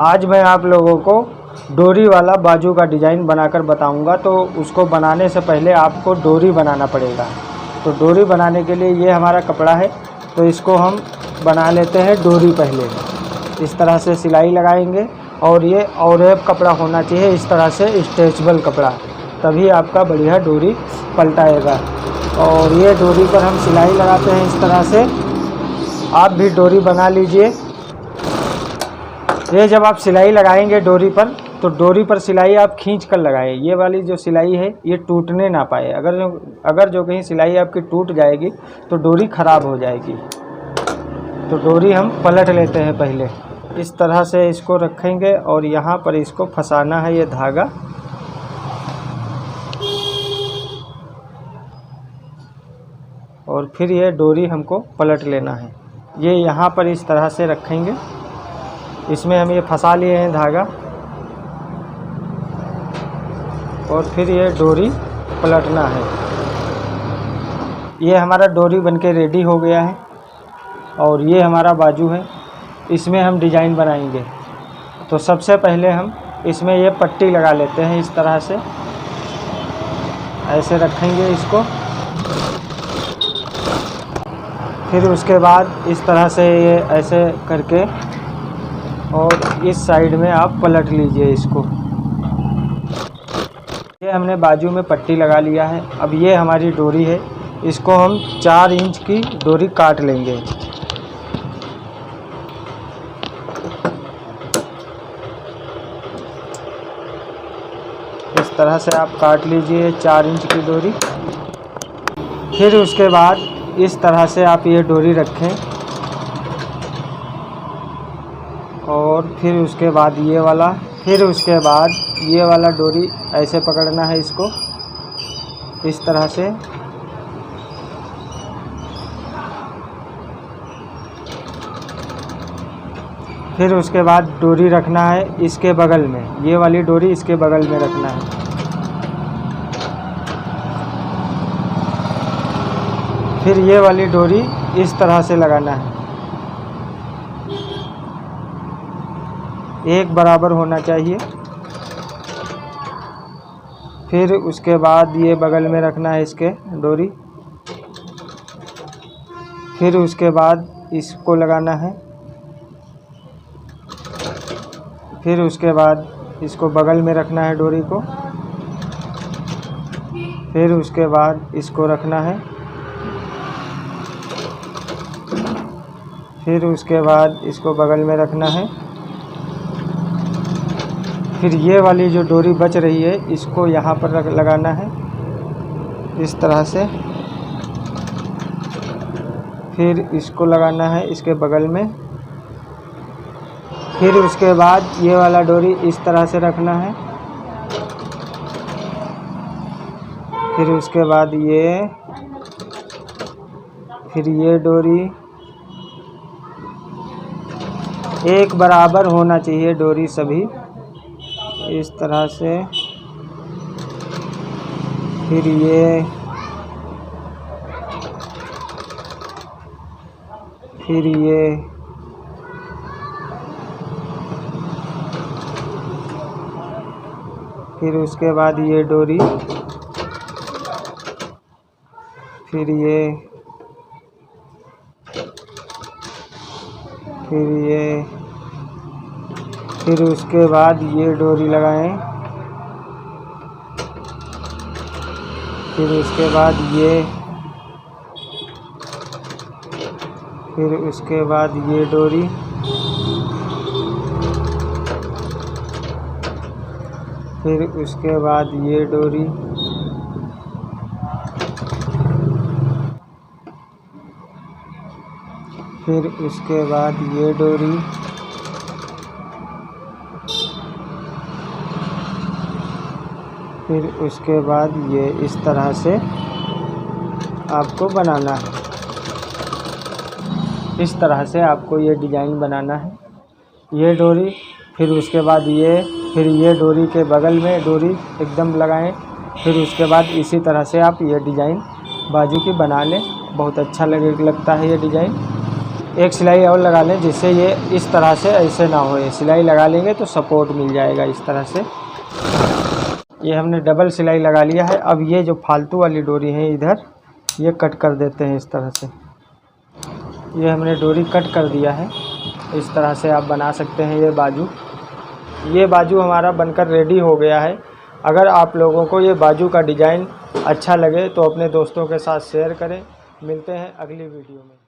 आज मैं आप लोगों को डोरी वाला बाजू का डिज़ाइन बनाकर बताऊंगा। तो उसको बनाने से पहले आपको डोरी बनाना पड़ेगा। तो डोरी बनाने के लिए ये हमारा कपड़ा है, तो इसको हम बना लेते हैं डोरी। पहले इस तरह से सिलाई लगाएंगे और ये ऑरेब कपड़ा होना चाहिए, इस तरह से स्ट्रेचेबल कपड़ा, तभी आपका बढ़िया डोरी पलटाएगा। और ये डोरी पर हम सिलाई लगाते हैं इस तरह से। आप भी डोरी बना लीजिए। ये जब आप सिलाई लगाएंगे डोरी पर, तो डोरी पर सिलाई आप खींच कर लगाएं। ये वाली जो सिलाई है ये टूटने ना पाए। अगर जो कहीं सिलाई आपकी टूट जाएगी तो डोरी ख़राब हो जाएगी। तो डोरी हम पलट लेते हैं पहले। इस तरह से इसको रखेंगे और यहाँ पर इसको फंसाना है ये धागा। और फिर ये डोरी हमको पलट लेना है। ये यहाँ पर इस तरह से रखेंगे। इसमें हम ये फंसा लिए हैं धागा और फिर ये डोरी पलटना है। ये हमारा डोरी बनके रेडी हो गया है और ये हमारा बाजू है। इसमें हम डिज़ाइन बनाएंगे। तो सबसे पहले हम इसमें ये पट्टी लगा लेते हैं इस तरह से। ऐसे रखेंगे इसको। फिर उसके बाद इस तरह से ये ऐसे करके और इस साइड में आप पलट लीजिए इसको। ये हमने बाजू में पट्टी लगा लिया है। अब ये हमारी डोरी है, इसको हम 4 इंच की डोरी काट लेंगे। इस तरह से आप काट लीजिए 4 इंच की डोरी। फिर उसके बाद इस तरह से आप ये डोरी रखें और फिर उसके बाद ये वाला, फिर उसके बाद ये वाला डोरी ऐसे पकड़ना है इसको इस तरह से। फिर उसके बाद डोरी रखना है इसके बगल में, ये वाली डोरी इसके बगल में रखना है। फिर ये वाली डोरी इस तरह से लगाना है, एक बराबर होना चाहिए। फिर उसके बाद ये बगल में रखना है इसके डोरी। फिर उसके बाद इसको लगाना है। फिर उसके बाद इसको बगल में रखना है डोरी को। फिर उसके बाद इसको रखना है। फिर उसके बाद इसको बगल में रखना है। फिर ये वाली जो डोरी बच रही है इसको यहाँ पर लगाना है इस तरह से। फिर इसको लगाना है इसके बगल में। फिर उसके बाद ये वाला डोरी इस तरह से रखना है। फिर उसके बाद फिर ये डोरी एक बराबर होना चाहिए डोरी सभी इस तरह से। फिर ये फिर उसके बाद ये डोरी, फिर फिर उसके बाद ये डोरी लगाएं। फिर उसके बाद फिर उसके बाद ये डोरी। फिर उसके बाद ये डोरी। फिर उसके बाद ये डोरी। फिर उसके बाद ये इस तरह से आपको बनाना है। इस तरह से आपको ये डिज़ाइन बनाना है। ये डोरी, फिर उसके बाद फिर ये डोरी के बगल में डोरी एकदम लगाएं। फिर उसके बाद इसी तरह से आप ये डिज़ाइन बाजू की बना लें। बहुत अच्छा लगता है ये डिज़ाइन। एक सिलाई और लगा लें जिससे ये इस तरह से ऐसे ना हो। सिलाई लगा लेंगे तो सपोर्ट मिल जाएगा इस तरह से। ये हमने डबल सिलाई लगा लिया है। अब ये जो फालतू वाली डोरी है इधर, ये कट कर देते हैं इस तरह से। ये हमने डोरी कट कर दिया है। इस तरह से आप बना सकते हैं ये बाजू। ये बाजू हमारा बनकर रेडी हो गया है। अगर आप लोगों को ये बाजू का डिज़ाइन अच्छा लगे तो अपने दोस्तों के साथ शेयर करें। मिलते हैं अगली वीडियो में।